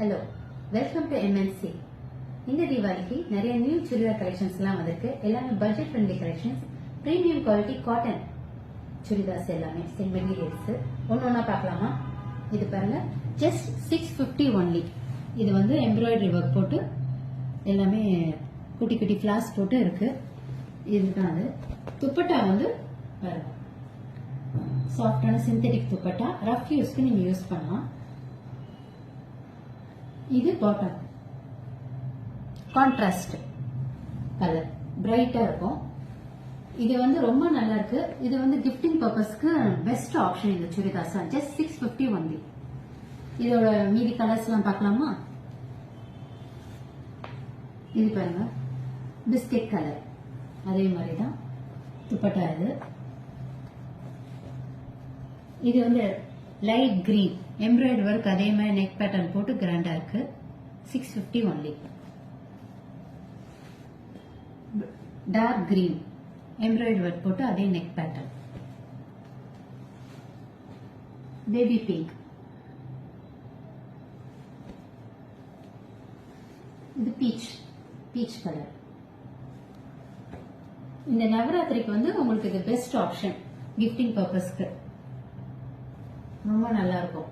Hello, welcome to MNC. இந்த தீபாவளிக்கு நிறைய நியூ சுடிதார் கலெக்ஷன்ஸ் எல்லாம் வந்திருக்கு. எல்லாமே budget friendly collections, premium quality cotton chudidars எல்லாமே சேம் மெட்டீரியல்ஸ். ஒன்னா பார்க்கலாமா? இது பாருங்க, ஜஸ்ட் 650 ஒன்லி. இது வந்து எம்ப்ராய்டரி ஒர்க் போட்டு எல்லாமே குட்டி குட்டி ஃபிளாஸ் போட்டு இருக்கு. இதுதான் அது. துப்பட்டா வந்து பாருங்க, சாஃப்டான சிந்தட்டிக் துப்பட்டா, ரஃப் யூஸ்க்கு நீங்க யூஸ் பண்ணலாம். இது பாட்டம், கான்ட்ராஸ்ட் கலர், பிரைட்டா இருக்கும். இது வந்து ரொம்ப நல்லா இருக்கு. இது வந்து கிஃப்டிங் பர்பஸ்க்கு பெஸ்ட் ஆப்ஷன். இந்த சுடிதார்ஸ் ஜஸ்ட் 650 ஒன்லி. இதோட மீதி கலர்ஸ் எல்லாம் பார்க்கலாமா? இது பாருங்க, பிஸ்கெட் கலர், அதே மாதிரி தான் துப்பட்டா. இது வந்து லைட் கிரீன், எம்ப்ராய்டரி ஒர்க், அதே மாதிரி நெக் பேட்டர்ன் போட்டு கிராண்டா இருக்கு. 650 only. Dark green, embroidery work போட்டு அதே நெக் பேட்டர்ன். பேபி பிங்க், இது பீச் கலர். இந்த நவராத்திரிக்கு வந்து உங்களுக்கு இது பெஸ்ட் ஆப்ஷன் கிஃப்டிங் பர்பஸ்க்கு. ரொம்ப நல்லா இருக்கும்.